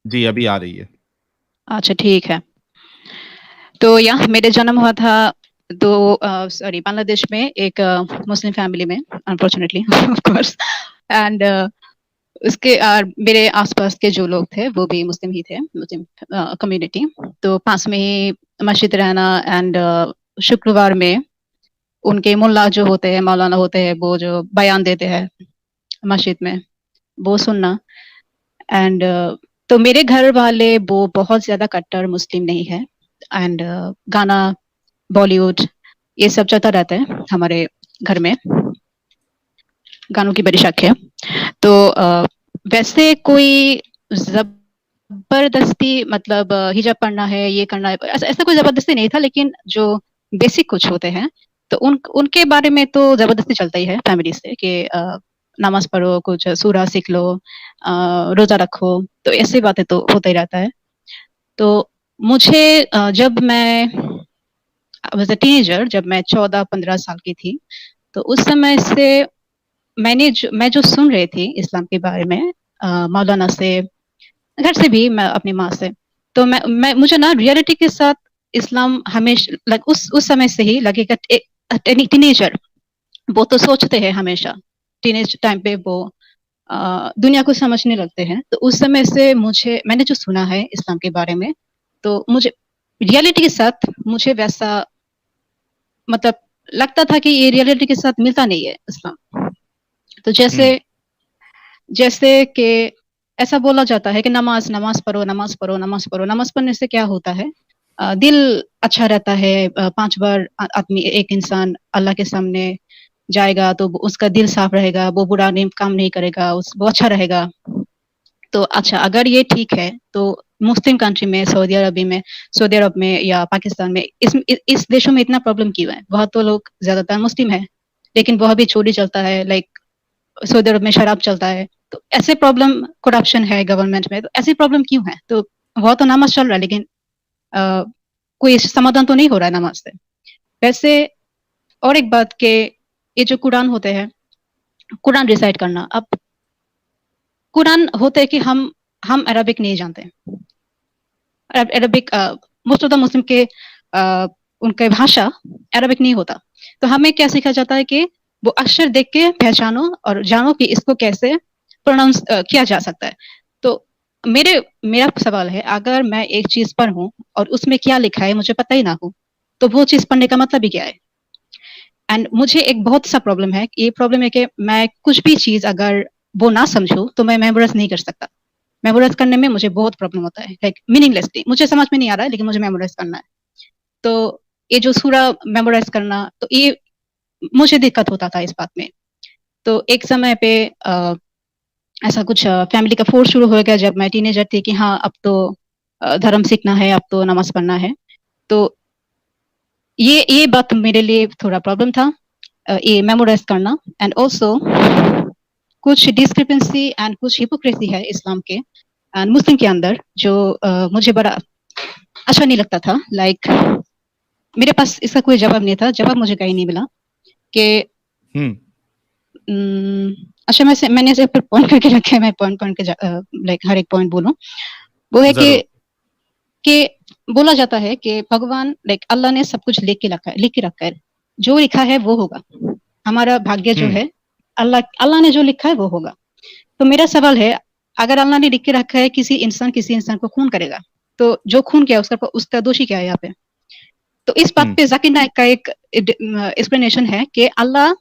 जी, अभी आ रही है। अच्छा, ठीक है। तो यहाँ मेरे जन्म हुआ था तो सॉरी बांग्लादेश में एक मुस्लिम फैमिली में, अनफॉर्चुनेटली ऑफ कोर्स। एंड उसके मेरे आसपास के जो लोग थे वो भी मुस्लिम ही थे, मुस्लिम कम्युनिटी। तो पास में ही मस्जिद रहना, एंड शुक्रवार में उनके मुल्ला जो होते हैं, मौलाना होते हैं, वो जो बयान देते हैं मस्जिद में, वो सुनना। एंड तो मेरे घर वाले वो बहुत ज्यादा कट्टर मुस्लिम नहीं है। एंड गाना, बॉलीवुड, ये सब चलता रहता है हमारे घर में। गानों की बड़ी शक है। तो वैसे कोई जबरदस्ती मतलब हिजाब पढ़ना है, ये करना है, ऐसा ऐसा कोई जबरदस्ती नहीं था। लेकिन जो बेसिक कुछ होते हैं तो उनके बारे में तो जबरदस्ती चलता ही है फैमिली से कि नमाज पढ़ो, कुछ सूरा सीख लो, रोजा रखो। तो ऐसी बातें तो होता ही रहता है। तो मुझे जब मैं वॉज अ टीनेजर, जब मैं 14-15 साल की थी, तो उस समय से मैं जो सुन रही थी इस्लाम के बारे में, मौलाना से, घर से भी, मैं अपनी माँ से, तो मैं मुझे ना रियलिटी के साथ इस्लाम हमेशा उस समय से ही लगेगा। टीनेजर वो तो सोचते हैं हमेशा, टीनेज टाइम पे वो दुनिया को समझने लगते हैं। तो उस समय से मुझे, मैंने जो सुना है इस्लाम के बारे में, तो मुझे रियलिटी के साथ मुझे वैसा मतलब लगता था कि ये रियलिटी के साथ मिलता नहीं है इस्लाम। तो जैसे हुँ, जैसे कि ऐसा बोला जाता है कि नमाज नमाज पढ़ो, नमाज पढ़ो, नमाज पढ़ो। नमाज पढ़ने से क्या होता है? दिल अच्छा रहता है। 5 बार आदमी, एक इंसान अल्लाह के सामने जाएगा तो उसका दिल साफ रहेगा, वो बुरा नहीं काम नहीं करेगा, वो अच्छा रहेगा। तो अच्छा, अगर ये ठीक है तो मुस्लिम कंट्री में, सऊदी अरब में या पाकिस्तान में, इस देशों में इतना प्रॉब्लम क्यों है? वहाँ तो लोग ज्यादातर मुस्लिम है, लेकिन वहाँ भी चोरी चलता है, लाइक सऊदी अरब में शराब चलता है। तो ऐसे प्रॉब्लम, करप्शन है गवर्नमेंट में, तो ऐसी प्रॉब्लम क्यों है? तो वहाँ तो नमाज चल रहा है, लेकिन अ, कोई समाधान तो नहीं हो रहा है नमाज से। वैसे और एक बात के, ये जो कुरान होते हैं, कुरान रिसाइट करना। अब कुरान होते है कि हम अरबिक नहीं जानते। Arabic, most of the Muslim के उनके भाषा अरबिक नहीं होता। तो हमें क्या सीखा जाता है कि वो अक्षर देख के पहचानो और जानो कि इसको कैसे प्रोनाउंस किया जा सकता है। तो मेरे मेरा सवाल है, अगर मैं एक चीज पढ़ूं और उसमें क्या लिखा है मुझे पता ही ना हो, तो वो चीज पढ़ने का मतलब ही क्या है? एंड मुझे एक बहुत सा प्रॉब्लम है, ये प्रॉब्लम है कि मैं कुछ भी चीज अगर वो ना समझूं तो मैं मेमोराइज नहीं कर सकता। मेमोराइज करने में मुझे बहुत प्रॉब्लम होता है, लाइक मीनिंगलेसली, मुझे समझ में नहीं आ रहा है लेकिन मुझे मेमोराइज करना है। तो ये जो सूरा मेमोराइज करना, तो ये मुझे दिक्कत होता था इस बात में। तो एक समय पे ऐसा कुछ फैमिली का फोर्स शुरू हो गया जब मैं टीनेजर थी कि हाँ अब तो धर्म सीखना है, अब तो नमाज पढ़ना है। तो ये बात मेरे लिए थोड़ा प्रॉब्लम था, ये मेमोराइज करना। एंड ऑल्सो कुछ डिस्क्रिपेंसी एंड कुछ हिपोक्रेसी है इस्लाम के एंड मुस्लिम के अंदर, जो मुझे बड़ा अच्छा नहीं लगता था। लाइक मेरे पास इसका कोई जवाब नहीं था, जवाब मुझे कहीं नहीं मिला कि हुँ, अच्छा, मैंने इसे फिर पॉइंट करके रखे है, मैं पॉइंट पॉइंट के लाइक हर एक पॉइंट बोलूं। वो है ज़रूर। कि बोला जाता है कि भगवान, लाइक अल्लाह ने सब कुछ लिख के रखा है। जो लिखा है वो होगा। हमारा भाग्य जो हुँ, है, अल्लाह अल्लाह ने जो लिखा है वो होगा। तो मेरा सवाल है, अगर अल्लाह ने लिख के रखा है किसी इंसान को खून करेगा, तो जो खून किया उसका दोषी क्या है यहाँ पे? तो इस बात हुँ, पे जाकिर नाइक का एक एक्सप्लेनेशन है कि अल्लाह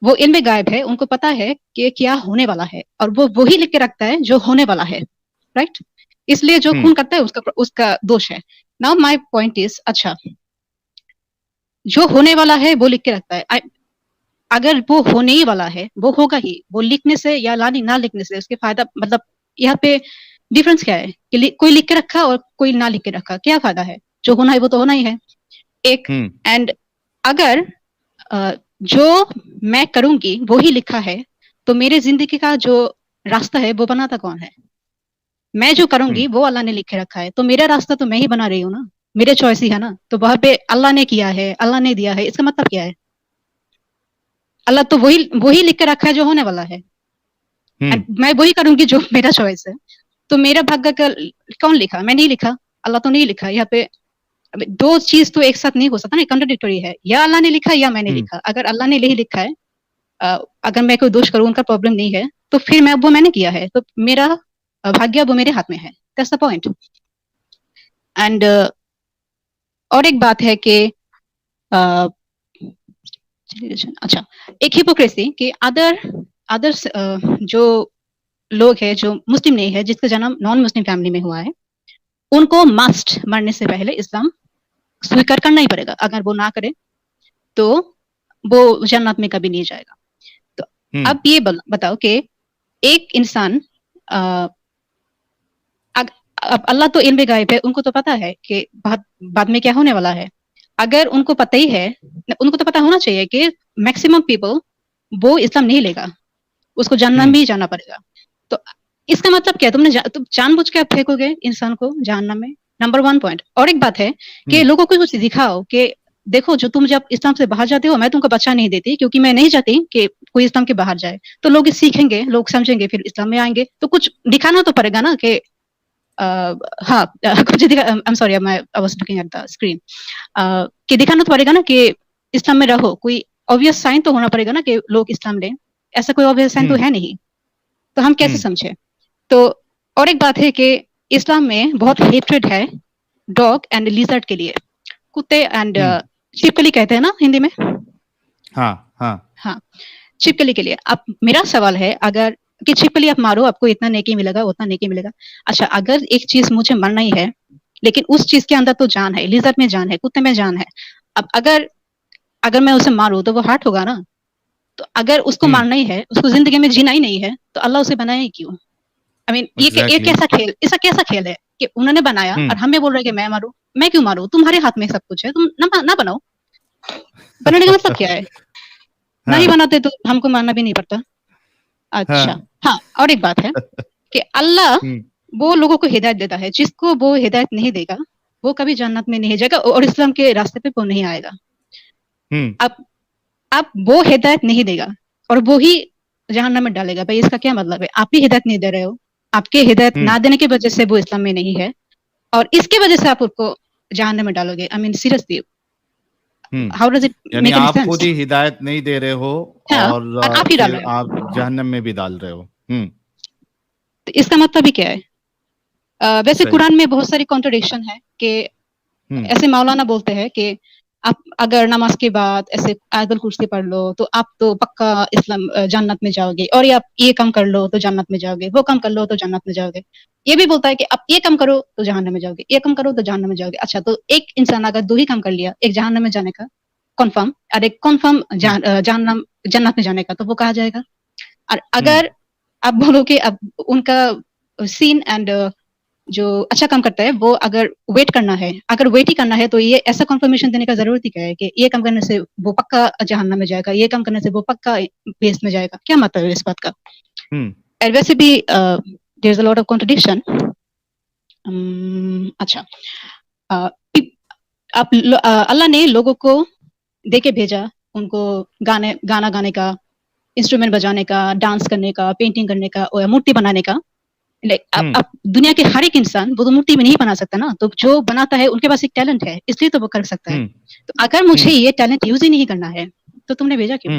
वो इनमें गायब है, उनको पता है कि क्या होने वाला है, और वो वही लिख के रखता है जो होने वाला है। राइट? इसलिए जो हुँ, खून करता है उसका उसका दोष है। नाउ माय पॉइंट इज, अच्छा, जो होने वाला है वो लिख के रखता है। अगर वो होने ही वाला है वो होगा ही। वो लिखने से या लानी ना लिखने से उसके फायदा मतलब, यहाँ पे डिफरेंस क्या है कि कोई लिख के रखा और कोई ना लिख के रखा, क्या फायदा है? जो होना है वो तो होना ही है। एक, हुँ, एंड अगर जो मैं करूंगी वो ही लिखा है, तो मेरे जिंदगी का जो रास्ता है वो बनाता कौन है? मैं जो हुँ, करूंगी वो अल्लाह ने लिखे रखा है, तो मेरा रास्ता तो मैं ही बना रही हूँ ना। मेरे चॉइस ही है ना। तो वहां पे अल्लाह ने किया है, अल्लाह ने दिया है, इसका मतलब क्या है? अल्लाह तो वही वही लिख के रखा है जो होने वाला है। हुँ, एंड मैं वही करूंगी जो मेरा चॉइस है। तो मेरा भाग्य का कौन लिखा? मैं नहीं लिखा, अल्लाह तो नहीं लिखा यहाँ पे। दो चीज तो एक साथ नहीं हो सकता ना, कंट्राडिक्टरी है, या अल्लाह ने लिखा या मैंने लिखा। अगर अल्लाह ने नहीं लिखा है, अगर मैं कोई दोष करूँ, उनका प्रॉब्लम नहीं है, तो फिर वो मैंने किया है, तो मेरा भाग्य वो मेरे हाथ में है। That's the point. एंड और एक बात है कि अच्छा, एक हिपोक्रेसी कि अदर्स जो लोग हैं जो मुस्लिम नहीं है, जिसका जन्म नॉन मुस्लिम फैमिली में हुआ है, उनको मस्ट मरने से पहले इस्लाम स्वीकार करना ही पड़ेगा। अगर वो ना करे तो वो जन्नत में कभी नहीं जाएगा। तो अब ये बताओ कि एक इंसान, अब अल्लाह तो इल्म गायब है, उनको तो पता है कि बाद में क्या होने वाला है। अगर उनको पता ही है, उनको तो पता होना चाहिए कि मैक्सिमम पीपल वो इस्लाम नहीं लेगा, उसको जहन्नम भी जाना पड़ेगा। तो इसका मतलब क्या? तुम जानबूझ के आप फेंकोगे इंसान को जहन्नम में, नंबर 1 पॉइंट। और एक बात है कि लोगों को कुछ दिखाओ कि देखो, जो तुम जब इस्लाम से बाहर जाते हो, मैं तुमको बच्चा नहीं देती, क्योंकि मैं नहीं चाहती कि कोई इस्लाम के बाहर जाए। तो लोग सीखेंगे, लोग समझेंगे, फिर इस्लाम में आएंगे। तो कुछ दिखाना तो पड़ेगा ना कि हाँ, कुछ दिखा। I am sorry, I was looking at the screen. कि दिखाना तो पड़ेगा ना कि इस्लाम में रहो। कोई ऑब्वियस साइन तो होना पड़ेगा ना कि लोग इस्लाम लें। ऐसा कोई ऑब्वियस साइन तो है नहीं, तो हम कैसे समझे? तो और एक बात है कि इस्लाम में बहुत हेट्रेड है डॉग एंड लिजर्ड के लिए, कुत्ते एंड छिपकली कहते हैं ना हिंदी में। हाँ, छिपकली के लिए। अब मेरा सवाल है, अगर कि छिपकली आप मारो, आपको इतना नेकी मिलेगा, उतना नेकी मिलेगा। अच्छा, अगर एक चीज मुझे मरना ही है, लेकिन उस चीज के अंदर तो जान है, लिजर्ड में जान है, कुत्ते में जान है। अब अगर मैं उसे मारूं तो वो हार्ट होगा ना। तो अगर उसको मारना ही है, उसको जिंदगी में जीना ही नहीं है, तो अल्लाह उसे बनाया ही क्यों? आई मीन, ये कैसा खेल, ऐसा कैसा खेल है कि उन्होंने बनाया और हमें बोल रहे कि मैं मारूं? मैं क्यों मारूं? तुम्हारे हाथ में सब कुछ है, तुम ना बनाओ। बनाने का मतलब क्या है? नहीं बनाते तो हमको मानना भी नहीं पड़ता। अच्छा, हाँ, और एक बात है कि अल्लाह वो लोगों को हिदायत देता है, जिसको वो हिदायत नहीं देगा वो कभी जन्नत में नहीं जाएगा और इस्लाम के रास्ते पे वो नहीं आएगा। अब वो हिदायत नहीं देगा और वो ही जहन्नम में डालेगा। भाई, इसका क्या मतलब है? आप ही हिदायत नहीं दे रहे हो, आपके हिदायत ना देने की वजह से वो इस्लाम में नहीं है, और इसके वजह से आप उसको जहन्नम में डालोगे। I mean seriously, how does it यानी मेक एनी आप सेंस? खुद ही हिदायत नहीं दे रहे हो, हाँ, और आप ही डाल फिर रहे हो। आप जहन्नम में भी डाल रहे हो। तो इसका मतलब ही क्या है? वैसे सही। कुरान में बहुत सारी कॉन्ट्रडिक्शन है कि ऐसे मौलाना बोलते हैं कि आप अगर नमाज के बाद ऐसे आयतुल कुर्सी पढ़ लो तो आप तो पक्का इस्लाम जन्नत में जाओगे, और ये आप ये काम कर लो तो जन्नत में जाओगे, वो काम कर लो तो जन्नत में जाओगे। ये भी बोलता है कि आप ये काम करो तो जहन्नम में जाओगे, ये काम करो तो जहन्नम में जाओगे। अच्छा, तो एक इंसान अगर 2 ही काम कर लिया, एक जहन्नम में जाने का कन्फर्म और एक कन्फर्म जहन्नम जन्नत में जाने का, तो वो कहा जाएगा। और अगर आप बोलो कि अब उनका सीन एंड जो अच्छा काम करता है, वो अगर वेट करना है, अगर वेट ही करना है, तो ये ऐसा कंफर्मेशन देने का जरूरत ही क्या है कि ये काम करने से वो पक्का जहन्नम में जाएगा, ये काम करने से वो पक्का बेस में जाएगा? क्या मतलब है इस बात का? और वैसे भी there is a lot of contradiction. अच्छा, अल्लाह ने लोगों को दे के भेजा, उनको गाना गाने का, इंस्ट्रूमेंट बजाने का, डांस करने का, पेंटिंग करने का और मूर्ति बनाने का। अब दुनिया के हर एक इंसान वो तो मूर्ति में नहीं बना सकता ना, तो जो बनाता है उनके पास एक टैलेंट है, इसलिए तो वो कर सकता है। तो अगर मुझे ये टैलेंट यूज ही नहीं करना है, तो तुमने भेजा क्यों?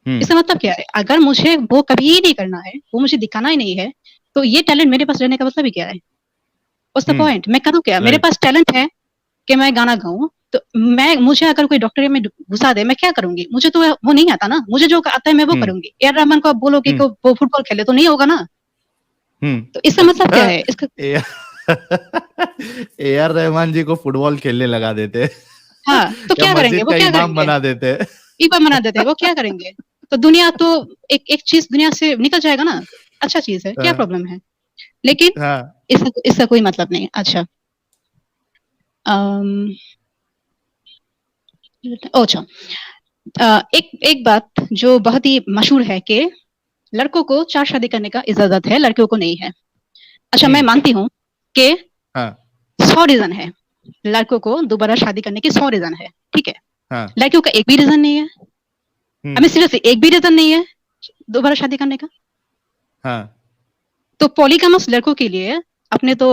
इसका मतलब क्या है? अगर मुझे वो कभी ही नहीं करना है, वो मुझे दिखाना ही नहीं है, तो ये टैलेंट मेरे पास रहने का मतलब ही क्या है? What's the point? मैं करूँ क्या? मेरे पास टैलेंट है कि मैं गाना गाऊं, तो मुझे अगर कोई डॉक्टर में घुसा दे, मैं क्या करूंगी? मुझे तो वो नहीं आता ना, मुझे जो आता है मैं वो करूंगी। ए आर रहमान को आप बोलोगे कि वो फुटबॉल खेले, तो नहीं होगा ना। तो इसका मतलब क्या है? इसका ए आर रहमान जी को फुटबॉल खेलने लगा देते। हाँ, तो या क्या करेंगे? मस्जिद वो का क्या इमाम करेंगे? बना देते। इमाम बना देते हैं, वो क्या करेंगे? तो दुनिया तो एक चीज दुनिया से निकल जाएगा ना। अच्छा चीज है, क्या प्रॉब्लम है? लेकिन इसका कोई मतलब नहीं। अच्छा, अच्छा, एक बात जो बहुत ही मशहूर है कि लड़कों को 4 शादी करने का इजाजत है, लड़कियों को नहीं है। अच्छा, मैं मानती हूँ कि 100 रीजन है लड़कों को दोबारा शादी करने की, 100 रीजन है, ठीक है। लड़कियों का एक भी रीजन नहीं है। हमें सीरियसली एक भी रीजन नहीं है दोबारा शादी करने का। तो पॉलीगामस लड़कों के लिए अपने तो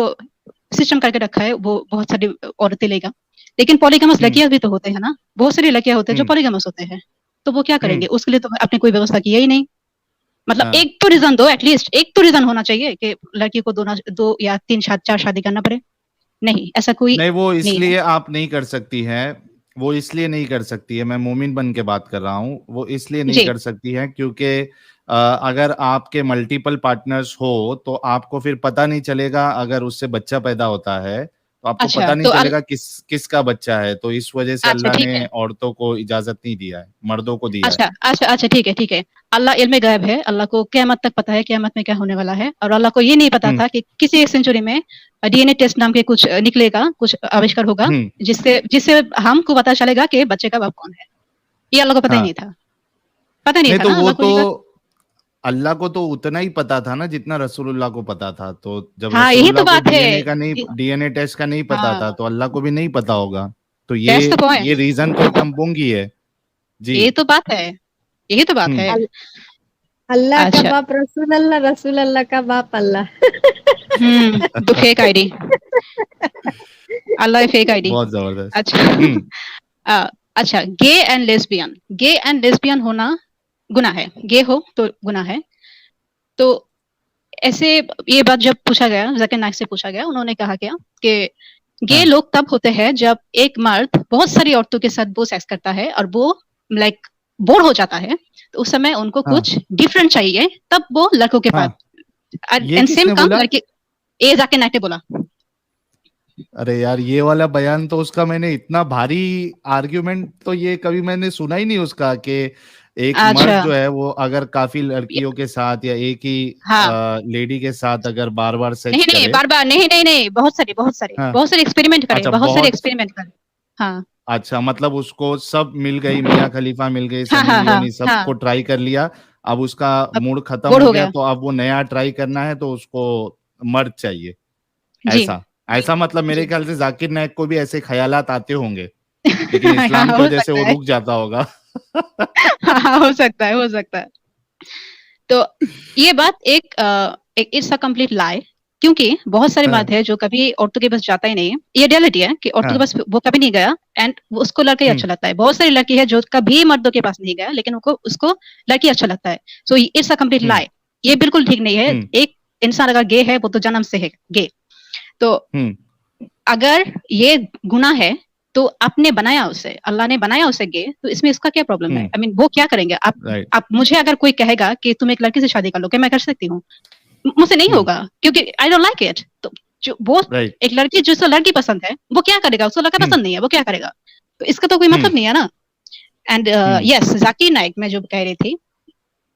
सिस्टम करके रखा है, वो बहुत सारी औरतें लेगा, लेकिन पॉलीगामस हम्म लड़कियां भी तो होते हैं ना, बहुत सारी लड़कियां होते हैं जो हम्म पॉलीगामस होते हैं, तो वो क्या हम्म करेंगे? उसके लिए तो आपने कोई व्यवस्था किया ही नहीं। मतलब हाँ। एक तो रीजन दो, एटलीस्ट एक तो रीजन होना चाहिए कि लड़की को दो या तीन चार शादी करना पड़े। नहीं, ऐसा कोई नहीं, वो नहीं है। इसलिए आप नहीं कर सकती है, वो इसलिए नहीं कर सकती है, मैं मोमिन बन के बात कर रहा हूँ, वो इसलिए नहीं जी। कर सकती है क्योंकि अगर आपके मल्टीपल पार्टनर्स हो तो आपको फिर पता नहीं चलेगा, अगर उससे बच्चा पैदा होता है तो आपको अच्छा पता नहीं तो चलेगा किसका बच्चा है, तो इस वजह से अच्छा अल्लाह ठीक ने है। औरतों को इजाजत नहीं दिया है, मर्दों को दिया है। अच्छा अच्छा अच्छा, ठीक है ठीक है। अल्लाह इल्म गैब है, अल्लाह को क़यामत तक पता है क़यामत में क्या होने वाला है, और अल्लाह को ये नहीं पता हम्म था कि किसी एक सेंचुरी में डीएनए टेस्ट नाम के कुछ निकलेगा, कुछ आविष्कार होगा, हम्म जिससे जिससे हमको पता चलेगा कि बच्चे का बाप कौन है। ये अल्लाह को पता ही हाँ। नहीं था। पता नहीं नहीं था तो ना वो अल्लाह को तो ये बात। अल्लाह को तो उतना ही पता था ना जितना रसूलुल्लाह को पता था, तो जब हाँ, यही तो रसूलुल्लाह को बात है। डीएनए टेस्ट का नहीं पता था हाँ, तो अल्लाह को भी नहीं पता होगा। तो दैट्स द ये पॉइंट। रीजन तो एकदम बोंगी है। जी। यही तो बात है, यही तो बात है। हम्म अल- अल्लाह का अच्छा। बाप रसूल अल्लाह का बाप Allah. The fake ID. Allah fake ID. बहुत जबरदस्त। अच्छा। हम्म अच्छा, गे एंड लेस्बियन होना गुनाह है, गे हो तो गुनाह है। तो ऐसे ये बात जब पूछा गया, जाकिर नाइक से पूछा गया, उन्होंने कहा क्या कि गे हाँ लोग तब होते हैं जब एक मर्द बहुत सारी औरतों के साथ वो सेक्स करता है और वो लाइक बोर हो जाता है, तो उस समय उनको हाँ कुछ डिफरेंट चाहिए, तब वो लड़कों के पास। हाँ। ये एंड सेम किसने कम बोला? लड़के। ए जाकिर नाइक ने बोला। अरे यार, ये वाला बयान तो उसका मैंने इतना भारी आर्ग्यूमेंट तो ये कभी मैंने सुना ही नहीं उसका, कि एक मर्द अच्छा। जो है वो अगर काफी लड़कियों के साथ या एक ही हाँ। लेडी के साथ अगर बार बार नहीं सेक्स नहीं, करे। बार बार नहीं नहीं नहीं, हाँ। बहुत सारे एक्सपेरिमेंट करे, अच्छा, बहुत सारे बहुत। एक्सपेरिमेंट करे। हाँ अच्छा, मतलब उसको सब मिल गई, मियाँ खलीफा मिल गई, हाँ सनी हाँ हाँ लियोनी, हाँ। सबको ट्राई कर लिया। अब उसका अब मूड खत्म बोर हो हो गया गया। तो अब वो नया ट्राई करना है तो उसको मर्द चाहिए। जी ऐसा जी ऐसा मतलब मेरे जी। ख्याल से जाकिर नाइक को भी ऐसे ख्यालात आते होंगे, लेकिन हाँ, इस्लाम की हो वजह से वो सकता है। रुक जाता होगा। हाँ हाँ, हो सकता है, हो सकता है। तो ये बात एक इट्स अ कंप्लीट लाई, क्योंकि बहुत सारे हाँ मर्द है जो कभी औरतों के पास जाता ही नहीं है। ये रियलिटी है कि औरतों के हाँ। पास वो कभी नहीं गया, एंड उसको लड़का ही हम्म अच्छा लगता है। बहुत सारी लड़की है जो कभी मर्दों के पास नहीं गया, लेकिन उनको उसको लड़की अच्छा लगता है। सो इट्स अ कंप्लीट हम्म लाई। ये बिल्कुल ठीक नहीं है। हम्म एक इंसान अगर गे है वो तो जन्म से है गे। तो हम्म अगर ये गुनाह है, तो आपने बनाया उसे, अल्लाह ने बनाया उसे गे, तो इसमें इसका क्या प्रॉब्लम है? हम्म। आई मीन वो क्या करेंगे? राइट। आप मुझे अगर कोई कहेगा कि तुम एक लड़की से शादी कर लो, क्या मैं कर सकती हूँ? मुझसे नहीं हम्म। होगा, क्योंकि आई डोंट लाइक इट। तो जो वो राइट। एक लड़की जिसको लड़की पसंद है, वो क्या करेगा? उसको लड़का हम्म पसंद नहीं है, वो क्या करेगा? तो इसका तो कोई हम्म मतलब नहीं है ना। And hmm. Yes, Zakir Naik मैं जो कह रही थी।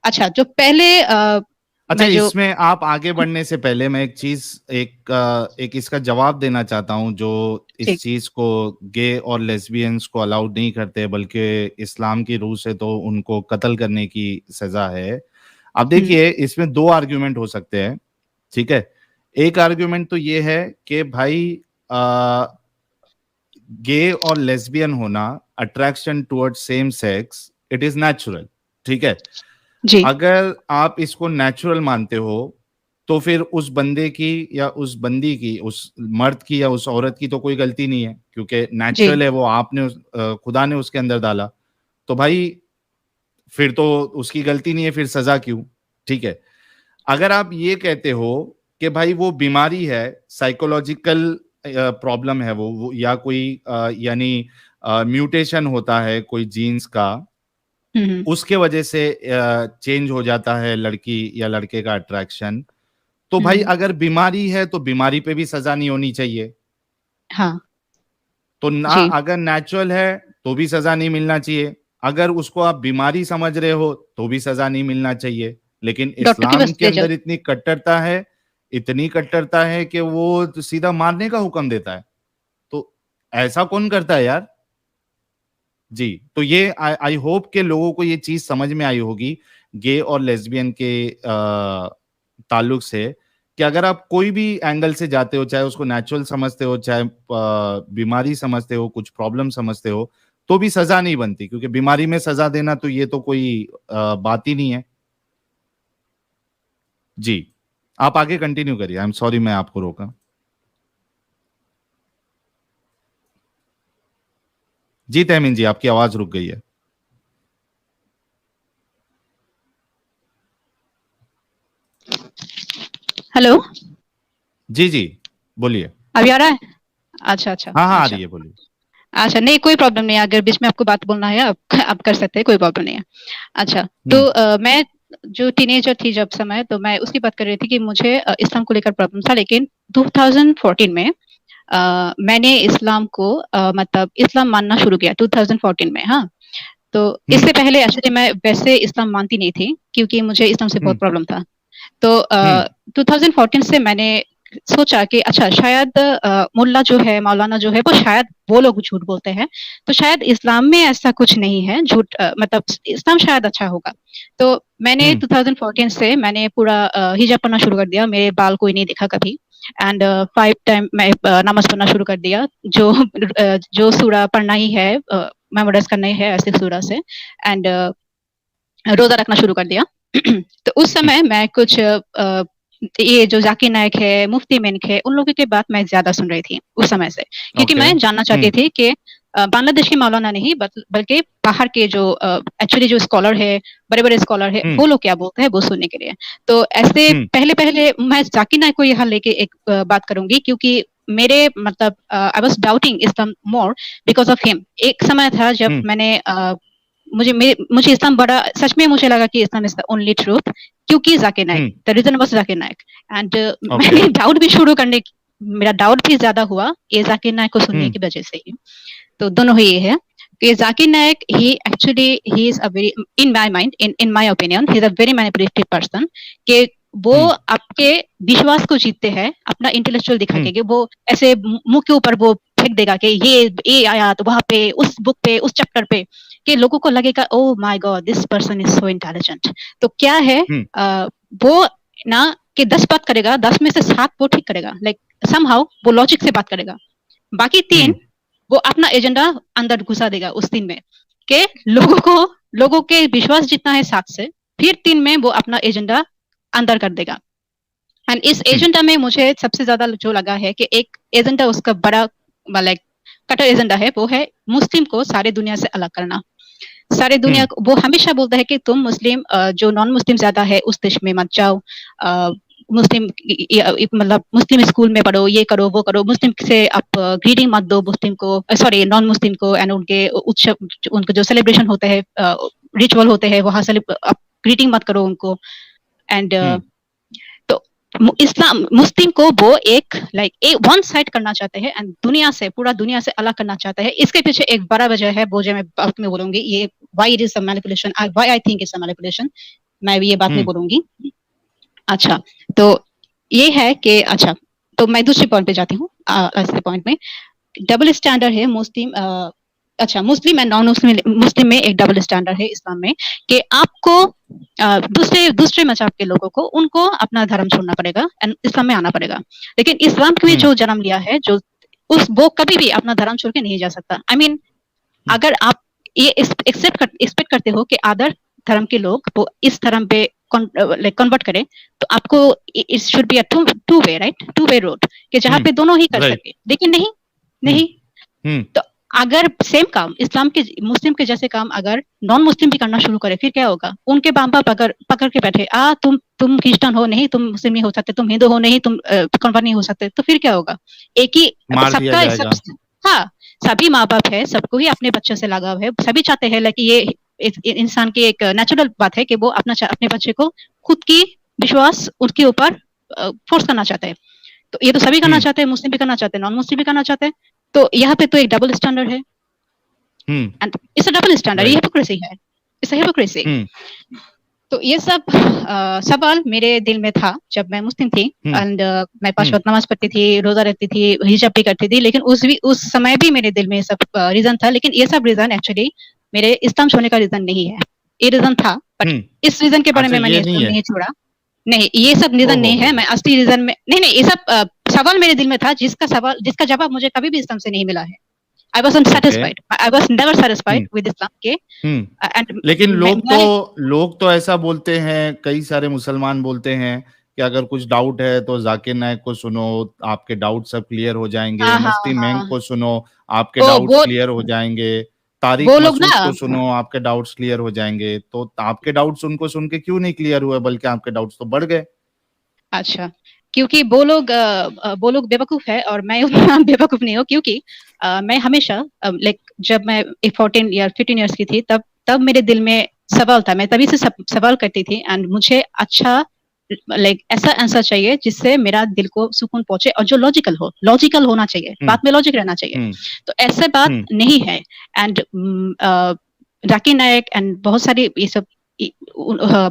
अच्छा, जो पहले अच्छा, मैं जो इसमें आप आगे बढ़ने से पहले मैं एक चीज, एक इसका जवाब देना चाहता हूँ, जो इस ठीक। चीज को गे और लेस्बियंस को अलाउड नहीं करते, बल्कि इस्लाम की रूह से तो उनको कत्ल करने की सजा है। अब हम्म, देखिए, इसमें दो आर्ग्यूमेंट हो सकते हैं। ठीक है। एक आर्ग्यूमेंट तो ये है कि भाई, गे और लेस्बियन होना, attraction towards same sex, it is natural. ठीक है। जी अगर आप इसको नेचुरल मानते हो तो फिर उस बंदे की या उस बंदी की, उस मर्द की या उस औरत की तो कोई गलती नहीं है, क्योंकि जी। नेचुरल है वो, खुदा ने उसके अंदर डाला। तो भाई फिर तो उसकी गलती नहीं है, फिर सजा क्यों? ठीक है। अगर आप ये कहते हो कि भाई वो बीमारी है, साइकोलॉजिकल प्रॉब्लम है वो, या कोई यानी म्यूटेशन होता है कोई जीन्स का, हम्म, उसके वजह से चेंज हो जाता है लड़की या लड़के का अट्रैक्शन, तो भाई हम्म, अगर बीमारी है तो बीमारी पे भी सजा नहीं होनी चाहिए। हाँ तो ना, जी। अगर नेचुरल है तो भी सजा नहीं मिलना चाहिए, अगर उसको आप बीमारी समझ रहे हो तो भी सजा नहीं मिलना चाहिए। लेकिन डॉक्टर के इस्लाम पास के ले जाओ। अंदर इतनी कट्टरता है, इतनी कट्टरता है कि वो तो सीधा मारने का हुक्म देता है। तो ऐसा कौन करता है यार? जी। तो ये आई होप के लोगों को ये चीज समझ में आई होगी, गे और लेस्बियन के ताल्लुक से, कि अगर आप कोई भी एंगल से जाते हो, चाहे उसको नेचुरल समझते हो, चाहे बीमारी समझते हो, कुछ प्रॉब्लम समझते हो, तो भी सजा नहीं बनती, क्योंकि बीमारी में सजा देना तो ये तो कोई बात ही नहीं है। जी। आप आगे कंटिन्यू करिए, आई एम सॉरी मैं आपको रोका। जी तहमीन जी, आपकी आवाज रुक गई है। हेलो, जी जी बोलिए। अभी आ रहा है? अच्छा अच्छा हाँ हाँ आ अच्छा रही है, बोलिए। अच्छा, नहीं कोई प्रॉब्लम नहीं है, अगर बीच में आपको बात बोलना है आप कर सकते हैं, कोई प्रॉब्लम नहीं है। अच्छा, तो मैं जो टीनेजर थी जब समय, तो मैं उसकी बात कर रही थी कि मुझे इस्लाम को लेकर प्रॉब्लम था, लेकिन 2014 में मैंने इस्लाम को मतलब इस्लाम मानना शुरू किया 2014 में। हाँ, तो इससे पहले एक्चुअली मैं वैसे इस्लाम मानती नहीं थी, क्योंकि मुझे इस्लाम से बहुत प्रॉब्लम था। तो 2014 से मैंने सोचा कि अच्छा, शायद मुल्ला जो है, मौलाना जो है, वो शायद वो लोग झूठ बोलते हैं, तो शायद इस्लाम में ऐसा कुछ नहीं है झूठ, मतलब इस्लाम शायद अच्छा होगा। तो मैंने 2014 से मैंने पूरा हिजाब पढ़ना शुरू कर दिया, मेरे बाल कोई नहीं देखा कभी। एंड 5 टाइम मैं नमाज पढ़ना शुरू कर दिया, जो सूरा पढ़ना ही है, मेमोराइज करना ही है ऐसे सूरा से। एंड रोजा रखना शुरू कर दिया। तो उस समय मैं कुछ ये जो जाकिर नायक है, मुफ्ती मेनक है, उन लोगों की बात मैं ज्यादा सुन रही थी उस समय से, क्योंकि मैं जानना चाहती थी कि बांग्लादेश के मौलाना नहीं बल्कि बाहर के जो एक्चुअली जो स्कॉलर है, बड़े बड़े स्कॉलर है, वो लोग क्या बोलते हैं वो सुनने के लिए। तो ऐसे पहले पहले मैं जाकिर नायक को यहाँ लेके एक बात करूंगी, क्योंकि मेरे मतलब I was doubting Islam more because of him. एक समय था जब मैंने मुझे इस्लाम बड़ा, सच में मुझे लगा कि Islam is the only truth, क्योंकि Zakir Naik, the reason was Zakir Naik. And मैंने डाउट भी शुरू करने, मेरा डाउट भी ज्यादा हुआ ये जाकिर नायक को सुनने की वजह से ही। तो दोनों ही ये है कि Zakir Naik he actually he is a very, in my mind, in my opinion, he is a very manipulative person, कि वो आपके विश्वास को जीतते हैं अपना इंटेलेक्चुअल दिखा के, वो ऐसे मुंह के ऊपर वो फेंक देगा कि ये आया तो वहां पे, उस बुक पे, उस चैप्टर पे, कि लोगों को लगेगा oh my God this person is so intelligent. तो क्या है वो ना कि 10 बात करेगा, 10 में से 7 वो ठीक करेगा, लाइक समहाउ वो लॉजिक से बात करेगा, बाकी 3 वो अपना एजेंडा अंदर घुसा देगा उस 3 में, के लोगों के विश्वास जितना है 7 से, फिर 3 में वो अपना एजेंडा अंदर कर देगा। एंड इस एजेंडा में मुझे सबसे ज्यादा जो लगा है कि एक एजेंडा उसका बड़ा लाइक कटर एजेंडा है, वो है मुस्लिम को सारे दुनिया से अलग करना। सारे दुनिया को वो हमेशा बोलता है कि तुम मुस्लिम जो नॉन मुस्लिम ज्यादा है उस देश में मत जाओ, मुस्लिम मतलब मुस्लिम स्कूल में पढ़ो, ये करो वो करो, मुस्लिम से आप ग्रीटिंग मत दो मुस्लिम को, सॉरी नॉन मुस्लिम को, एंड उनके उत्सव, उनके जो सेलिब्रेशन होते हैं, रिचुअल होते हैं, वहां से आप ग्रीटिंग मत करो उनको। एंड तो इस्लाम मुस्लिम को वो एक वन साइड करना चाहते हैं, एंड दुनिया से, पूरा दुनिया से अलग करना चाहते हैं। इसके पीछे एक बड़ा वजह है, वो जो मैं बात में बोलूंगी, ये why it is a manipulation, why I think it's a manipulation, मैं ये बात में बोलूंगी। अच्छा, तो ये है कि अच्छा, तो मैं दूसरे पॉइंट पे जाती हूँ। ऐसे पॉइंट में डबल स्टैंडर्ड है मुस्लिम, अच्छा मुस्लिम एंड नॉन मुस्लिम में एक डबल स्टैंडर्ड है इस्लाम में, कि आपको दूसरे मजहब के लोगों को, उनको अपना धर्म छोड़ना पड़ेगा एंड इस्लाम में आना पड़ेगा। लेकिन इस्लाम में जो जन्म लिया है, जो वो कभी भी अपना धर्म छोड़ के नहीं जा सकता। आई मीन अगर आप ये एक्सपेक्ट करते हो कि अदर धर्म के लोग वो इस धर्म पे कन्वर्ट करें, तो आपको it should be a two way, right, two way road, कि जहाँ पे दोनों ही कर सके। लेकिन नहीं तो अगर सेम काम इस्लाम के, मुस्लिम के जैसे काम अगर नॉन मुस्लिम भी करना शुरू करे, फिर क्या होगा? उनके बाप पकड़ के बैठे, तुम क्रिश्चियन हो नहीं, तुम मुस्लिम नहीं हो सकते, तुम हिंदू हो नहीं, तुम कन्वर्ट नहीं हो सकते, तो फिर क्या होगा? एक ही सबका हाँ, सभी माँ बाप है, सबको ही अपने बच्चों से लगाव है, सभी चाहते हैं कि ये इंसान की एक नेचुरल बात है कि वो अपने बच्चे को खुद की विश्वास उसके ऊपर फोर्स करना चाहते हैं। तो ये तो सभी करना चाहते हैं, मुस्लिम भी करना चाहते हैं, नॉन मुस्लिम भी करना चाहते हैं। तो यहाँ पे तो एक डबल स्टैंडर्ड है, and it's a double standard, ये हिपोक्रेसी है, इट्स अ हिपोक्रेसी। तो ये सब सवाल मेरे दिल में था जब मैं मुस्लिम थी, एंड मैं 5 वक्त नमाज पढ़ती थी, रोजा रखती थी, हिजाब भी करती थी, लेकिन उस समय भी मेरे दिल में सब रीजन था। लेकिन ये सब रीजन एक्चुअली मेरे इस्लाम छोड़ने का रीजन नहीं है, ये रीजन था, बट इस रीजन के बारे में मैंने इस्लाम नहीं छोड़ा। नहीं, ये सब रीजन नहीं है, मैं असली रीजन में नहीं, ये सब सवाल मेरे दिल में था, जिसका जवाब मुझे कभी भी इस्लाम से नहीं मिला है। I wasn't satisfied. I was never satisfied with Islam के। लेकिन लोग तो ऐसा बोलते हैं, कई सारे मुसलमान बोलते हैं कि अगर कुछ डाउट है तो जाकिर नायक को सुनो, आपके डाउट सब क्लियर हो जाएंगे, हाँ हाँ मस्ती मेंग हाँ। को सुनो, आपके ओ डाउट्स क्लियर हो जाएंगे, तारिक वो लोग मसूद ना, को सुनो, आपके डाउट्स क्लियर हो जाएंगे। तो आपके डाउट्स उनको सुन के क्यों नहीं क्लियर हुए, बल्कि आपके डाउट्स तो बढ़ गए। अच्छा, क्योंकि वो लोग बेवकूफ है और मैं उतना बेवकूफ नहीं हूँ, क्योंकि मैं हमेशा लाइक जब मैं 14 या 15 इयर्स की थी, तब मेरे दिल में सवाल था, मैं तभी से सवाल करती थी, एंड मुझे अच्छा लाइक ऐसा आंसर चाहिए जिससे मेरा दिल को सुकून पहुंचे और जो लॉजिकल होना चाहिए, बात में लॉजिक रहना चाहिए। तो ऐसे बात नहीं है। एंड जाकिर नायक एंड बहुत सारी ये सब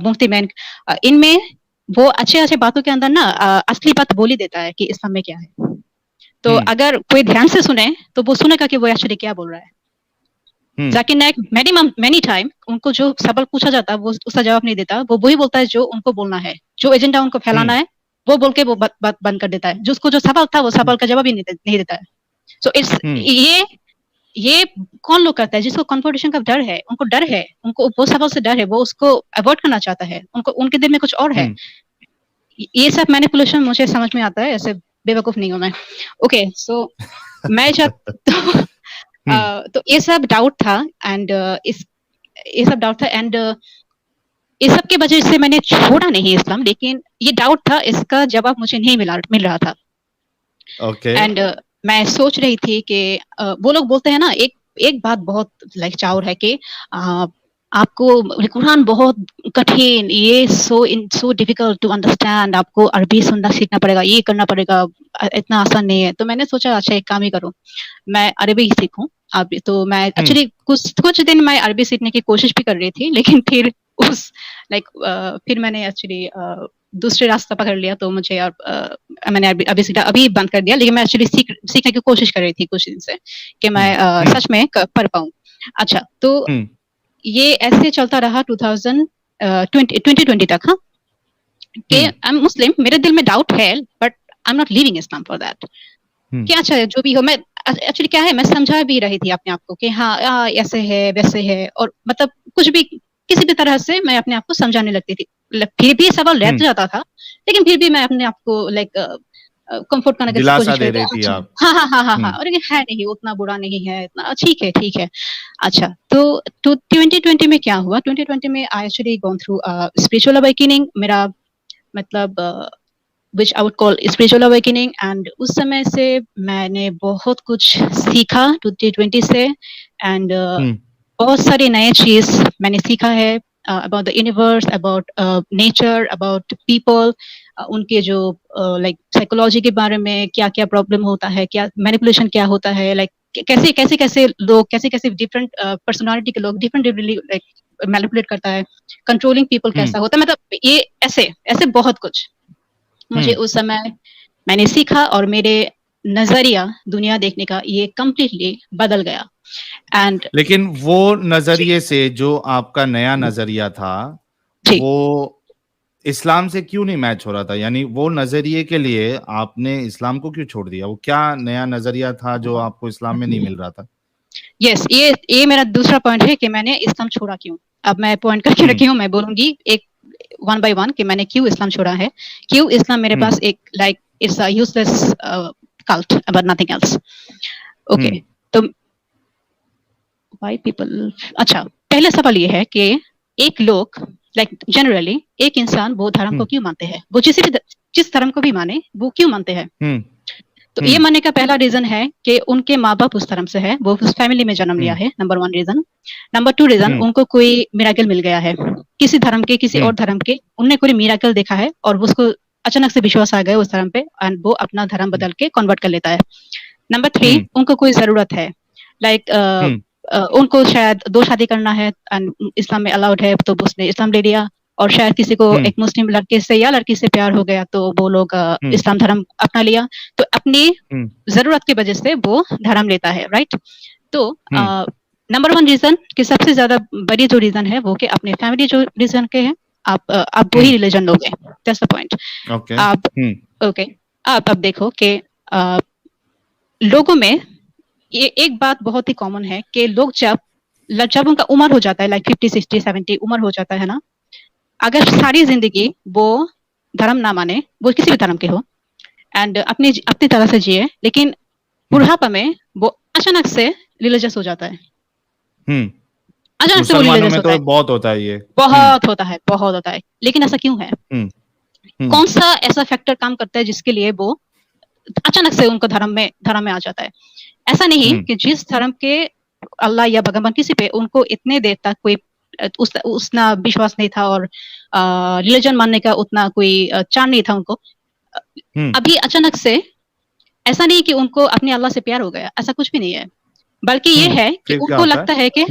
मुफ्ती मैन, इनमें वो अच्छे बातों के अंदर ना असली बात बोल ही देता है कि इस्लाम में क्या है। तो अगर कोई ध्यान से सुने तो वो सुनेगा कि वो एक्चुअली क्या बोल रहा है। जाकिर नायक मेनी टाइम उनको जो सवाल पूछा जाता है वो उसका जवाब नहीं देता, वो वही बोलता है जो उनको बोलना है, जो एजेंडा उनको फैलाना है वो बोल के वो बात बंद कर देता है। जो उसको जो सवाल था वो सवाल का जवाब ही नहीं देता है। सो इट्स ये कौन लोग करता है जिसको कॉन्फिडेंस का डर है, उनको डर है, उनको वो सवाल से डर है, वो उसको अवॉइड करना चाहता है, उनको उनके दिल में कुछ और है। ये सब मैनिपुलेशन मुझे समझ में आता है, ऐसे बेवकूफ नहीं हूं मैं। ओके, सो मैं जब तो ये सब डाउट था, एंड ये सब डाउट था, एंड इस सब की वजह से मैंने छोड़ा नहीं इस्लाम, लेकिन ये डाउट था, इसका जवाब मुझे नहीं मिल रहा था। एंड मैं सोच रही थी कि वो लोग बोलते हैं ना, एक बात बहुत लाइक चाउर है कि आपको कुरान बहुत कठिन, ये सो डिफिकल्ट टू अंडरस्टैंड, आपको अरबी सुनना सीखना पड़ेगा, ये करना पड़ेगा, इतना आसान नहीं है। तो मैंने सोचा अच्छा एक काम ही करूं, मैं अरबी सीखूं। अब तो मैं एक्चुअली कुछ दिन मैं अरबी सीखने की कोशिश भी कर रही थी, लेकिन फिर फिर मैंने एक्चुअली दूसरे रास्ता पकड़ लिया, तो मुझे मैंने अभी बंद कर दिया। लेकिन मैं एक्चुअली सीखने की कोशिश कर रही थी कुछ दिन से कि मैं सच में पढ़ पाऊं। अच्छा, तो ये ऐसे चलता रहा 2020 तक। हाँ, कि आई एम मुस्लिम, मेरे दिल में डाउट है, but I am not living Islam for that. क्या अच्छा जो भी हो, मैं एक्चुअली क्या है, मैं समझा भी रही थी अपने आप को कि हाँ ऐसे है वैसे है, और मतलब कुछ भी किसी भी तरह से मैं अपने आप को समझाने लगती थी। फिर भी सवाल रह जाता था, लेकिन फिर भी मैं अपने आप को लाइक कंफर्ट करने की कोशिश कर रही थी। हाँ, और है नहीं, उतना बुरा नहीं है, इतना ठीक है। अच्छा, तो 2020 में क्या हुआ, 2020 में I actually gone through spiritual awakening, मेरा मतलब which I would call spiritual awakening, and उस समय से मैंने बहुत कुछ सीखा 2020 से, एंड बहुत सारी नए चीज मैंने सीखा है about the universe, about nature, about people, उनके जो लाइक साइकोलॉजी के बारे में, क्या क्या प्रॉब्लम होता है, क्या मैनिपुलेशन क्या होता है, लाइक कैसे लोग, कैसे डिफरेंट पर्सनालिटी के लोग डिफरेंटली लाइक मैनिपुलेट करता है, कंट्रोलिंग पीपल कैसा होता है, मतलब ये ऐसे बहुत कुछ मुझे उस समय मैंने सीखा, और मेरे नजरिया दुनिया देखने का ये कम्प्लीटली बदल गया। एंड लेकिन वो नजरिए से जो आपका नया नजरिया था वो इस्लाम से क्यों नहीं मैच हो रहा था? यानी वो नजरिए के लिए आपने इस्लाम को क्यों छोड़ दिया? वो क्या नया नजरिया था जो आपको इस्लाम में नहीं मिल रहा था? यस, ये मेरा दूसरा पॉइंट है कि मैंने इस्लाम छोड़ा क्यों। अब मैं पॉइंट करके रखी हूँ, मैं बोलूंगी एक वन बाय वन कि मैंने क्यों इस्लाम छोड़ा है, क्यों इस्लाम मेरे पास एक like it's a useless cult but nothing else. Okay, तो व्हाई पीपल, अच्छा पहला सवाल ये है कि एक लोग लाइक जनरली एक इंसान वो धर्म को क्यों मानते हैं, वो जिस धर्म को भी माने वो क्यों मानते हैं। तो ये मानने का पहला रीजन है कि उनके माँ बाप उस धर्म से है, वो उस फैमिली में जन्म लिया है, नंबर 1 रीजन। नंबर 2 रीजन, उनको कोई मिराकल मिल गया है, किसी धर्म के, किसी और धर्म के, उनने कोई मिराकल देखा है और उसको अचानक से विश्वास आ गया उस धर्म पे, एंड वो अपना धर्म बदल के कन्वर्ट कर लेता है। नंबर 3, उनको कोई जरूरत है, लाइक उनको शायद 2 शादी करना है एंड इस्लाम में अलाउड है, तो उसने इस्लाम ले लिया, और शायद किसी को एक मुस्लिम लड़के से या लड़की से प्यार हो गया, तो वो लोग इस्लाम धर्म अपना लिया, तो अपनी जरूरत की वजह से वो धर्म लेता है, राइट। तो नंबर 1 रीजन कि सबसे ज्यादा बड़ी जो रीजन है वो कि अपने फैमिली जो रीजन के हैं, आप वही रिलीजन लोगे, दैट्स द पॉइंट। आप ओके, आप अब देखो कि लोगों में ये एक बात बहुत ही कॉमन है कि लोग जब उनका उम्र हो जाता है, लाइक 50, 60, 70 उम्र हो जाता है ना, अगर सारी जिंदगी वो धर्म ना माने, वो किसी भी धर्म के हो, एंड अपनी अपनी तरह से जिए, लेकिन बुढ़ापा में वो अचानक से रिलीजियस हो जाता है, अचानक से वो मुसलमानों रिलीजियस में होता तो है, बहुत होता है ये। बहुत होता है, बहुत होता है। लेकिन ऐसा क्यों है? कौन हम्म सा ऐसा फैक्टर काम करता है जिसके लिए वो अचानक से उनको धर्म में आ जाता है? ऐसा नहीं कि जिस धर्म के अल्लाह या भगवान किसी पे उनको इतने देर तक कोई उतना विश्वास नहीं था, और रिलीजन मानने का उतना कोई चार नहीं था उनको, अभी अचानक से ऐसा नहीं कि उनको अपने अल्लाह से प्यार हो गया, ऐसा कुछ भी नहीं है, बल्कि ये है कि फिर क्या उनको होता लगता है कि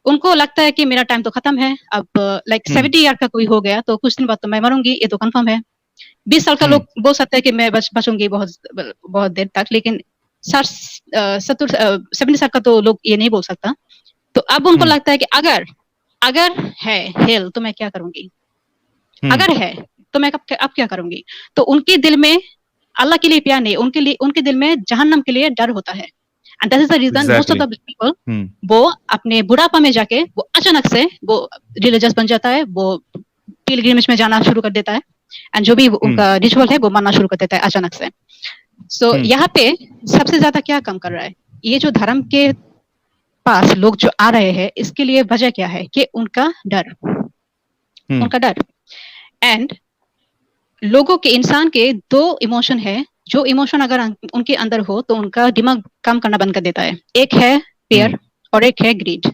उनको लगता है कि मेरा टाइम तो खत्म है, अब लाइक 70 ईयर का कोई हो गया तो कुछ दिन बाद तो मैं मरूंगी, ये तो कंफर्म है। 20 साल का लोग बोल सकते हैं कि मैं बचूंगी बहुत देर तक, लेकिन 70 साल का तो लोग ये नहीं बोल सकता। तो अब उनको लगता है कि अगर है हेल तो मैं क्या करूंगी, अगर है तो मैं अब क्या करूंगी। तो उनके दिल में अल्लाह के लिए प्यार नहीं, उनके दिल में जहन्नम के लिए डर होता है। And that is the reason most of the people वो अपने बुढ़ापा में जाके वो अचानक से वो रिलीजियस बन जाता है, वो पिलग्रिमेज में जाना शुरू कर देता है, एंड जो भी उनका रिचुअल है वो मानना शुरू कर देता है अचानक से। सो यहाँ पे सबसे ज्यादा क्या कम कर रहा है, ये जो धर्म के पास लोग जो आ रहे हैं, इसके लिए वजह क्या है कि उनका डर, उनका डर। एंड लोगों के, इंसान के दो इमोशन है, जो इमोशन अगर उनके अंदर हो तो उनका दिमाग काम करना बंद कर देता है। एक है फियर और एक है ग्रीड।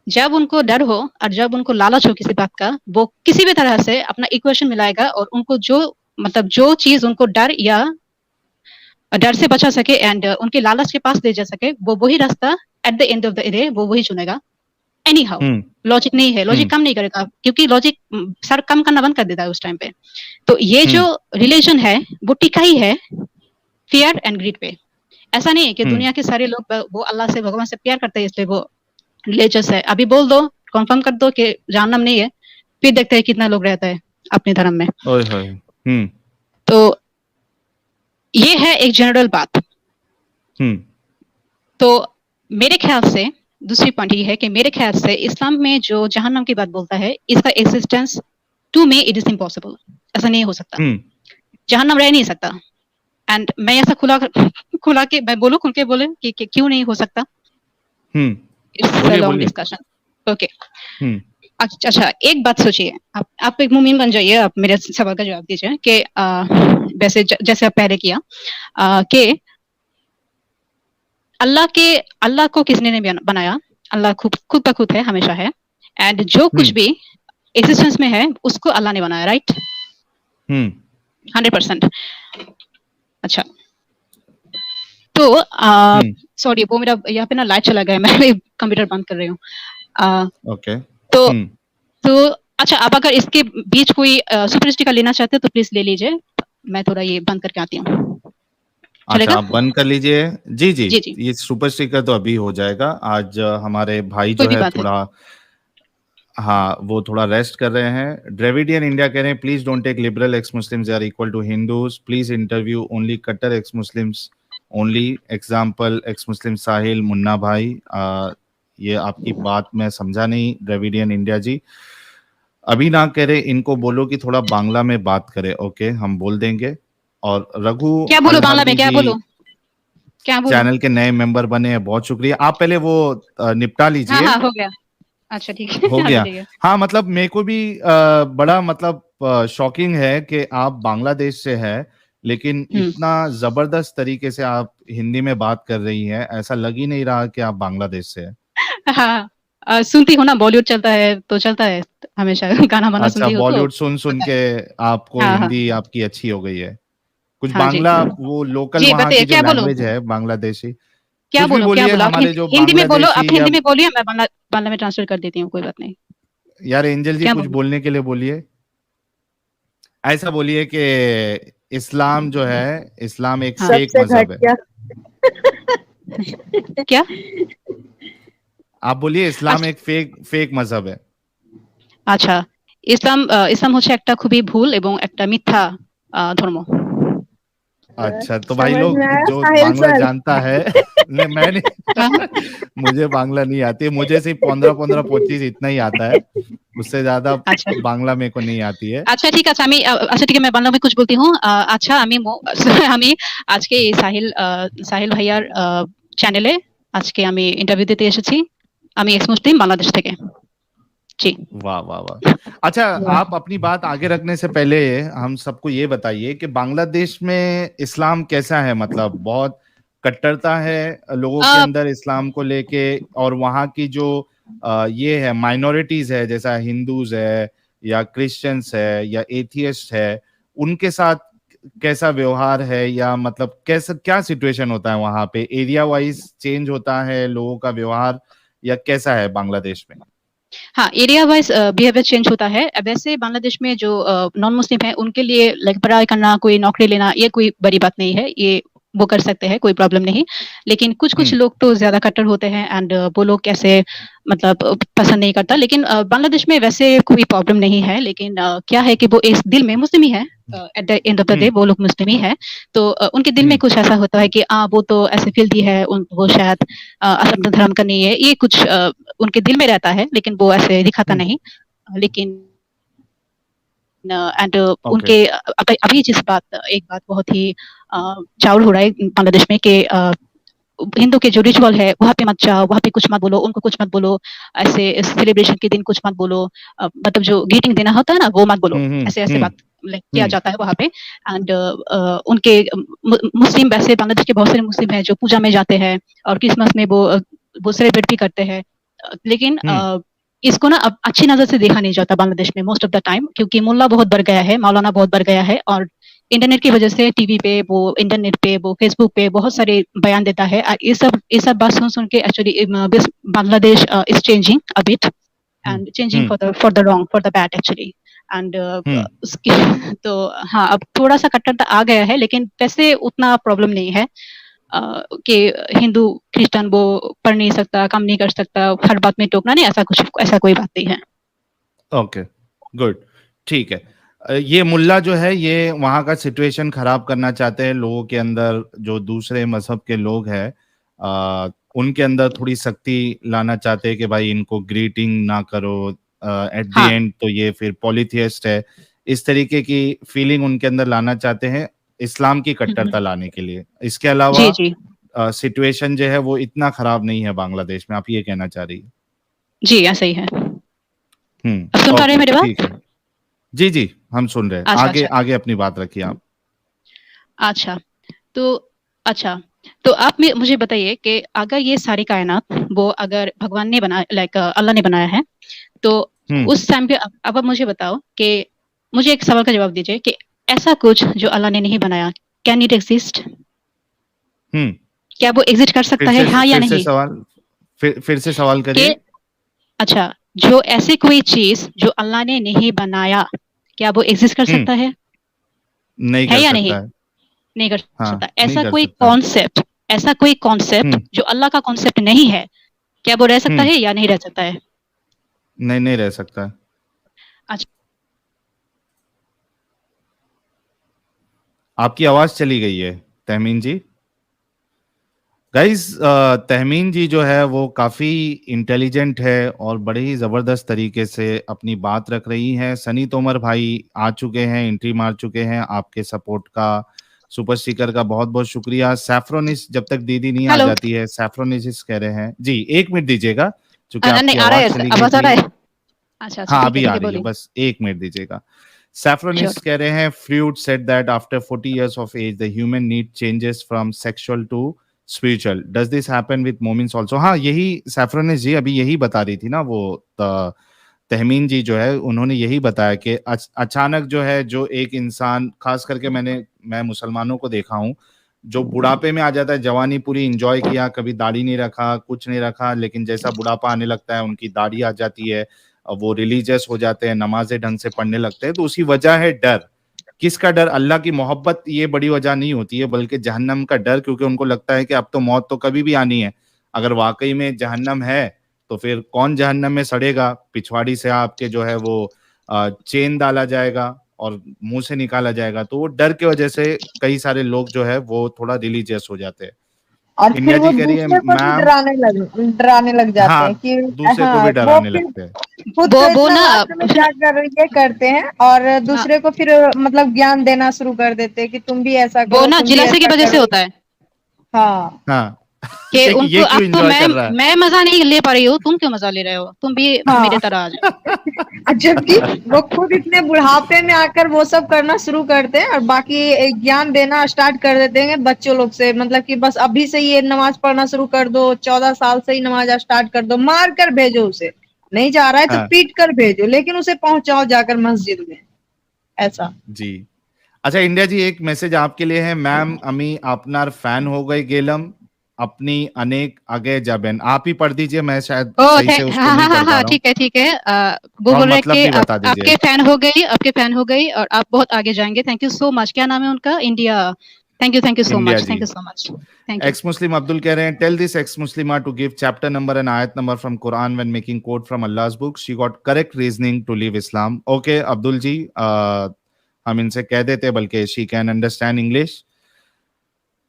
जब उनको डर हो और जब उनको लालच हो किसी बात का, वो किसी भी तरह से अपना इक्वेशन मिलाएगा और उनको जो चीज उनको डर से बचा सके एंड उनके लालच के पास ले जा सके, वो वही रास्ता at the end of the day वो वही चुनेगा। एनी हाउ लॉजिक नहीं है, लॉजिक काम नहीं करेगा, क्योंकि लॉजिक सर काम करना बंद कर देता है उस टाइम पे। तो ये जो रिलेशन है वो टिका ही है फियर एंड ग्रीड पे। ऐसा नहीं है कि दुनिया के सारे लोग वो अल्लाह से, भगवान से प्यार करते हैं इसलिए वो रिलीजियस है। अभी बोल दो, कंफर्म कर दो कि जहन्नम नहीं है, फिर देखते हैं कितना लोग रहता है अपने धर्म में। तो ये है एक जनरल बात। तो मेरे ख्याल से दूसरी पॉइंट ये है कि मेरे ख्याल से इस्लाम में जो जहन्नम की बात बोलता है, इसका existence to me it is impossible. ऐसा नहीं हो सकता, जहन्नम रह नहीं सकता। एंड मैं ऐसा खुला के मैं बोलूं, खुल के बोले कि क्यों नहीं हो सकता। It's a long discussion. Okay, अच्छा एक बात सोचिए, आप एक मुमिन बन जाइए, आप मेरे सवाल का जवाब दीजिए कि वैसे जैसे आप पहले किया कि अल्लाह को किसने नहीं बनाया? अल्लाह खुद का खुद है, हमेशा है, एंड जो कुछ भी एक्सिस्टेंस में है उसको अल्लाह ने बनाया, राइट? 100%। अच्छा, तो सॉरी वो मेरा यहाँ पे ना लाइट चला गया, मैं कंप्यूटर बंद कर रही हूँ। ओके, तो अच्छा, अब अगर इसके बीच कोई सुपर स्टिकर लेना चाहते हो तो प्लीज ले लीजिए, मैं थोड़ा ये बंद करके आती हूँ। अच्छा, आप बंद कर लीजिए। जी, ये सुपर स्टिकर तो अभी हो जाएगा। आज हमारे भाई जो है थोड़ा वो थोड़ा रेस्ट कर रहे हैं। ड्रेविडियन इंडिया कह रहे हैं please don't take liberal ex Muslims are equal to Hindus, please interview only कट्टर ex Muslims only, example ex Muslim Sahil Munna भाई। ये आपकी बात मैं समझा नहीं ड्रेविडियन इंडिया जी। अभी ना कह रहे, इनको बोलो कि थोड़ा बांग्ला में बात करे। ओके, हम बोल देंगे। और रघु, क्या बोलो बांग्ला में, क्या बोलो? चैनल के नए मेंबर बने हैं, बहुत शुक्रिया। आप पहले वो निपटा लीजिए। हाँ, हो गया। अच्छा, ठीक है, हो गया। हाँ, मतलब मेरे को भी बड़ा मतलब शॉकिंग है कि आप बांग्लादेश से है, लेकिन इतना जबरदस्त तरीके से आप हिंदी में बात कर रही हैं, ऐसा लग ही नहीं रहा कि आप बांग्लादेश से है। हाँ, सुनती हो ना, बॉलीवुड चलता है तो चलता है हमेशा, गाना बना सुनती हो। अच्छा, बॉलीवुड सुन के आपको हिंदी आपकी अच्छी हो गई है। कुछ बांग्ला वो लोकल वहाँ की जो लैंग्वेज है बांग्लादेशी, क्या बोलो, क्या बोलो? हमारे जो हिंदी में बोलो, आप हिंदी में बोलिए, मैं बांग्ला में ट्रांसलेट कर देती हूँ, कोई बात नहीं। यार एंजल जी, कुछ बोलने के लिए बोलिए। ऐसा बोलिए कि इस्लाम जो है, इस्लाम एक फेक मजहब है। क्या आप बोलिए? इस्लाम एक फेक मजहब है। अच्छा, ইসলাম হচ্ছে একটা খুবই ভুল এবং একটা মিথ্যা ধর্ম। अच्छा, तो भाई समझ लोग में आया जो साहिल बांग्ला सर? जानता है नहीं मैं हाँ, नहीं मुझे बांग्ला नहीं आती है, मुझे सिर्फ 15-15-25 इतना ही आता है, उससे ज्यादा अच्छा। बांग्ला मेरे को नहीं आती है। আচ্ছা ঠিক আছে আমি আচ্ছা ঠিক আছে मैं बांग्ला में कुछ बोलती हूँ আচ্ছা আমি আমি আজকে এই সাহিল ভাইয়ার চ্যানেলে আজকে আমি ইন্টারভিউ দিতে এসেছি আমি এক্স মুসলিম বাংলাদেশ থেকে জি वाह वाह वाह। अच्छा, वाह। आप अपनी बात आगे रखने से पहले हम सबको ये बताइए कि बांग्लादेश में इस्लाम कैसा है, मतलब बहुत कट्टरता है लोगों के अ, अंदर इस्लाम को लेके, और वहाँ की जो ये है माइनॉरिटीज है जैसा हिंदूज है या क्रिश्चियंस है या एथियस्ट है, उनके साथ कैसा व्यवहार है, या मतलब कैसा क्या सिचुएशन होता है वहाँ पे, एरिया वाइज चेंज होता है लोगों का व्यवहार, या कैसा है बांग्लादेश में? हाँ एरिया वाइज बिहेवियर चेंज होता है अब वैसे बांग्लादेश में जो नॉन मुस्लिम है उनके लिए लाइक पढ़ाई करना कोई नौकरी लेना ये कोई बड़ी बात नहीं है ये वो कर सकते हैं कोई प्रॉब्लम नहीं लेकिन कुछ कुछ लोग तो ज्यादा कट्टर होते हैं एंड वो लोग कैसे मतलब पसंद नहीं करता लेकिन बांग्लादेश में वैसे कोई प्रॉब्लम नहीं है लेकिन क्या है कि वो इस दिल में मुस्लिम ही है at the end of the day वो लोग मुस्लिम ही है तो उनके दिल में कुछ ऐसा होता है कि वो तो ऐसे फिल्दी है वो शायद अपने धर्म का नहीं है ये कुछ उनके दिल में रहता है लेकिन वो ऐसे दिखाता नहीं लेकिन एंड ओके। उनके अभी जिस बात एक बात बहुत ही चाउर हो रहा है बांग्लादेश में कि हिंदू के जो रिचुअल है वहाँ पे मत जाओ वहाँ पे कुछ मत बोलो उनको कुछ मत बोलो ऐसे सेलिब्रेशन के दिन कुछ मत बोलो मतलब जो ग्रीटिंग देना होता है ना वो मत बोलो ऐसे ऐसे बात किया जाता है वहाँ पे एंड उनके मुस्लिम वैसे बांग्लादेश के बहुत सारे मुस्लिम हैं जो पूजा में जाते हैं और क्रिसमस में वो सेलिब्रेट भी करते हैं लेकिन इसको ना अब अच्छी नजर से देखा नहीं जाता बांग्लादेश में मोस्ट ऑफ द टाइम क्योंकि मुल्ला बहुत बढ़ गया है मौलाना बहुत बढ़ गया है और इंटरनेट की वजह से टीवी पे वो इंटरनेट पे वो फेसबुक पे बहुत सारे बयान देता है ये सब बात सुन सुन के actually Bangladesh is changing a bit and changing for the wrong for the bad actually and उसके तो हाँ अब थोड़ा सा कट्टरता आ गया है लेकिन वैसे उतना प्रॉब्लम नहीं है कि हिंदू क्रिश्चियन वो पढ़ नहीं सकता काम नहीं कर सकता हर बात में टोकना नहीं ऐसा कोई बात नहीं है ओके गुड ठीक है। ये मुल्ला जो है ये वहाँ का सिचुएशन खराब करना चाहते हैं लोगों के अंदर, जो दूसरे मजहब के लोग हैं उनके अंदर थोड़ी सख्ती लाना चाहते हैं कि भाई इनको ग्रीटिंग ना करो, एट द एंड तो ये फिर पॉलीथियस्ट है, इस तरीके की फीलिंग उनके अंदर लाना चाहते हैं इस्लाम की कट्टरता लाने के लिए। इसके अलावा सिचुएशन जो है वो इतना खराब नहीं है बांग्लादेश में, आप ये कहना चाह रही है? जी ऐसा ही है। सुन पा रहे हैं मेरी बात? जी जी हम सुन रहे हैं। आगे आगे अपनी बात रखिए आप। अच्छा तो आप मुझे बताइए कि अगर ये सारी कायनात वो अगर भगवान ने बनाया लाइक अल्लाह ने बनाया है तो उस टाइम पे अब आप मुझे बताओ कि मुझे एक सवाल का जवाब दीजिए कि ऐसा कुछ जो अल्लाह ने नहीं बनाया कैन इट एग्जिस्ट? क्या वो एग्जिस्ट कर सकता है हाँ या नहीं? फिर से सवाल करिए। अच्छा जो ऐसी कोई चीज जो अल्लाह ने नहीं बनाया क्या वो एग्जिस्ट कर सकता है? नहीं है कर या सकता नहीं? है। नहीं कर सकता। ऐसा नहीं कोई कॉन्सेप्ट जो अल्लाह का कॉन्सेप्ट नहीं है क्या वो रह सकता है या नहीं रह सकता है? नहीं रह सकता है। अच्छा आपकी आवाज चली गई है तहमीन जी। गाइस तहमीन जी जो है वो काफ़ी इंटेलिजेंट है और बड़े ही ज़बरदस्त तरीके से अपनी बात रख रही हैं। सनी तोमर भाई आ चुके हैं, एंट्री मार चुके हैं। आपके सपोर्ट का, सुपर स्टिकर का बहुत बहुत शुक्रिया। सैफ्रोनिस जब तक दीदी नहीं आ जाती है, सैफ्रोनिस कह रहे हैं जी, 1 मिनट दीजिएगा क्योंकि आपकी आवाज चली गई थी। अच्छा हाँ अभी आ रही है, बस 1 मिनट दीजिएगा। Saffronis कह रहे हैं Freud said that after 40 years of age the human need changes from sexual to spiritual. Does this happen with moments also? हाँ यही Saffronis जी अभी यही बता रही थी ना वो तहमीन जी जो है उन्होंने यही बताया कि अचानक जो है जो एक इंसान, खास करके मैं मुसलमानों को देखा हूँ जो बुढ़ापे में आ जाता है, जवानी पूरी एंजॉय किया, कभी दाढ़ी नहीं रखा, कुछ नहीं रखा, लेकिन जैसा बुढ़ापा आने लगता है उनकी दाढ़ी आ जाती है, वो रिलीजियस हो जाते हैं, नमाजें ढंग से पढ़ने लगते हैं। तो उसी वजह है डर। किसका डर? अल्लाह की मोहब्बत ये बड़ी वजह नहीं होती है, बल्कि जहन्नम का डर, क्योंकि उनको लगता है कि अब तो मौत तो कभी भी आनी है। अगर वाकई में जहन्नम है तो फिर कौन जहन्नम में सड़ेगा? पिछवाड़ी से आपके जो है वो चेन डाला जाएगा और मुंह से निकाला जाएगा, तो वो डर की वजह से कई सारे लोग जो है वो थोड़ा रिलीजियस हो जाते हैं। और इंडिया फिर वो जी कह रही है दूसरे को भी मैम, डराने लग जाते हाँ हैं कि दूसरे को हाँ भी वो डराने फिर लगते हैं। खुद तो वो इतना ना लास्ट में क्या कर ये करते हैं और दूसरे को फिर मतलब ज्ञान देना शुरू कर देते हैं कि तुम भी ऐसा वो करो, ना तुम भी जिलासे की ऐसा वजह से करो। होता है हाँ हाँ कि कि उनको ये अब क्यों तो एंजॉय कर रहा है। मैं मजा नहीं ले पा रही हूँ, तुम क्यों मजा ले रहे हो, तुम भी मेरे हाँ तरह आ जाओ। जबकि वो खुद इतने बुढ़ापे में आकर वो सब करना शुरू करते हैं और बाकी ज्ञान देना स्टार्ट कर देते हैं बच्चों लोग से, मतलब कि बस अभी से ये नमाज पढ़ना शुरू कर दो, 14 साल से ही नमाज स्टार्ट कर दो, मार कर भेजो उसे, नहीं जा रहा है तो हाँ पीट कर भेजो, लेकिन उसे पहुंचाओ जाकर मस्जिद में, ऐसा। जी। अच्छा इंडिया जी, एक मैसेज आपके लिए है। मैम अमी आपनार फैन हो गई गेलम अपनी अनेक आगे जाबेन, आप ही पढ़ दीजिए, मैं शायद ओ सही से उसको हाँ नहीं हाँ हाँ पढ़ पा हाँ, रहा हूँ, ठीक है ठीक है। वो और बोल रहे हैं मतलब कि भी बता दीजिए। आपके फैन हो गई और आप बहुत आगे जाएंगे। Thank you so much. क्या नाम है उनका? India. Thank you so India much, जी। Thank you so much, thank you. Ex Muslim Abdul कह रहे हैं, tell this ex Muslima to give chapter number and आयत number from Quran when making quote from Allah's बुक, she got correct reasoning to leave Islam. Okay Abdul ji, हम इनसे कह देते बल्कि शी कैन अंडरस्टैंड इंग्लिश।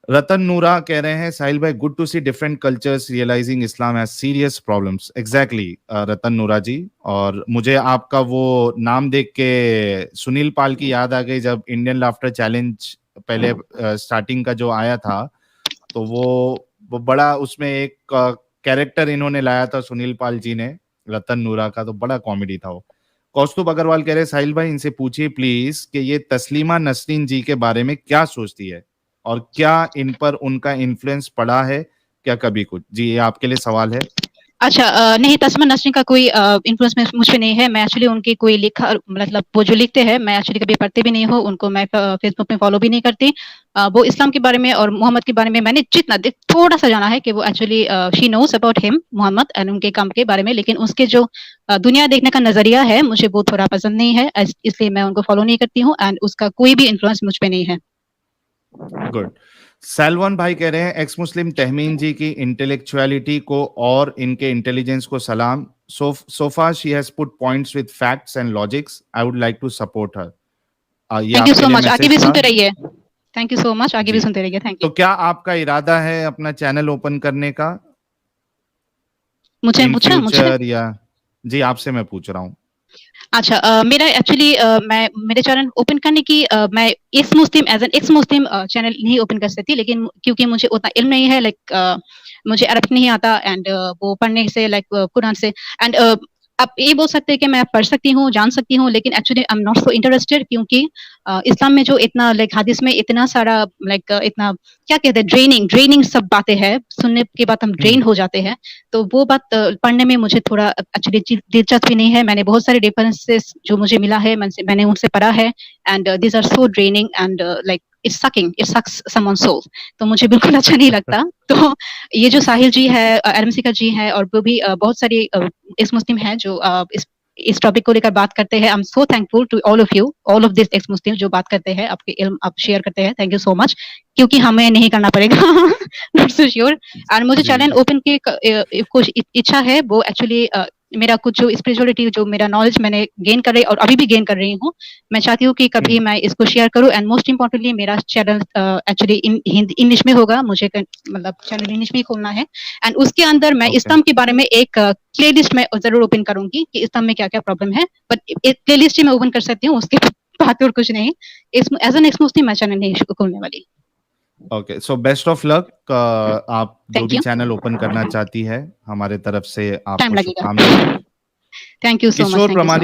रतन नूरा कह रहे हैं, साहिल भाई good to see different cultures realising Islam has serious problems. Exactly Ratan Noora ji, और मुझे आपका वो नाम देख के सुनील पाल की याद आ गई, जब इंडियन लाफ्टर चैलेंज पहले स्टार्टिंग का जो आया था, तो वो बड़ा उसमें एक कैरेक्टर इन्होंने लाया था सुनील पाल जी ने रतन नूरा का, तो बड़ा कॉमेडी था वो। कौस्तुभ अग्रवाल कह रहे, साहिल भाई इनसे पूछिए प्लीज कि ये तस्लीमा नसरीन जी के बारे में क्या सोचती है और क्या इन पर उनका इन्फ्लुएंस पड़ा है क्या कभी कुछ। जी ये आपके लिए सवाल है। अच्छा नहीं, तस्मा नसरीन का कोई इन्फ्लुएंस मुझ पे नहीं है। मैं एक्चुअली उनकी कोई लिखा मतलब वो जो लिखते हैं मैं एक्चुअली कभी पढ़ते भी नहीं हूँ उनको, मैं फेसबुक पे फॉलो भी नहीं करती। वो इस्लाम के बारे में और मोहम्मद के बारे में मैंने जितना थोड़ा सा जाना है कि वो actually she knows about him Muhammad and उनके काम के बारे में, लेकिन उसके जो दुनिया देखने का नजरिया है मुझे वो थोड़ा पसंद नहीं है, इसलिए मैं उनको फॉलो नहीं करती हूँ एंड उसका कोई भी इन्फ्लुएंस मुझ पे नहीं है। गुड। सैलवन भाई कह रहे हैं, एक्स मुस्लिम तहमीन जी की इंटेलेक्चुअलिटी को और इनके इंटेलिजेंस को सलाम। so far she has put points with facts and logics, I would like to support her। ये थैंक यू आपके सो लिए मच, आगे मैसेज भी था। सुनते रहिए। थैंक यू सो मच, आगे भी जी, सुनते रहिए। थैंक तो यू। क्या आपका इरादा है अपना चैनल ओपन करने का मुझे इन पूछा मुझे फ्यूचर, या जी आपसे मैं पूछ रहा हूँ। अच्छा मेरा एक्चुअली मैं मेरे चैनल ओपन करने की मैं ex Muslim as an ex Muslim channel नहीं ओपन कर सकती, लेकिन क्योंकि मुझे उतना इल्म नहीं है, लाइक मुझे अरबिक नहीं आता एंड वो पढ़ने से लाइक कुरान से एंड आप ये बोल सकते हैं कि मैं पढ़ सकती हूँ, जान सकती हूँ, लेकिन actually I am not so interested, क्योंकि इस्लाम में जो इतना लाइक हदीस में इतना सारा लाइक इतना क्या कहते हैं ड्रेनिंग सब बातें हैं, सुनने के बाद हम ड्रेन हो जाते हैं, तो वो बात पढ़ने में मुझे थोड़ा एक्चुअली दिलचस्पी नहीं है। मैंने बहुत सारे रेफरेंसेस जो मुझे मिला है मैंने उनसे पढ़ा है and this are so draining and like it sucks someone soul, तो मुझे बिल्कुल अच्छा नहीं लगता। तो ये जो साहिल जी है, एरमसिका जी है और वो भी बहुत सारे एक्स मुस्लिम हैं जो इस टॉपिक को लेकर बात करते हैं। I am so thankful to all of you, all of this ex Muslim जो बात करते हैं, आपके इल्म आप शेयर करते हैं, थैंक यू सो मच, क्योंकि हमें नहीं करना पड़ेगा नॉट सो श्योर। और मुझे जी चैनल ओपन की कुछ इच्छा है, वो एक्चुअली मेरा कुछ जो स्पिरिचुअलिटी जो मेरा नॉलेज मैंने गेन कर रही और अभी भी गेन कर रही हूँ, मैं चाहती हूँ कि कभी मैं इसको शेयर करूँ एंड मोस्ट इम्पोर्टेंटली मेरा चैनल एक्चुअली इंग्लिश में होगा, मुझे मतलब चैनल इंग्लिश में ही खोलना है एंड उसके अंदर मैं ओके इस्लाम के बारे में एक प्ले लिस्ट में जरूर ओपन करूंगी कि इस्लाम में क्या क्या प्रॉब्लम है, बट एक प्ले लिस्ट ही मैं ओपन कर सकती हूँ, उसके बाद और कुछ नहीं। एज एन एक्स मुस्लिम मैं चैनल नहीं खोलने वाली। Okay, so best of luck. आप जो थैंक भी यू। चैनल ओपन करना चाहती है, हमारे तरफ से टाइम आपको लगेगा। शुभकामनाएं। Thank you so much, Kishore thank you so प्रमाणिक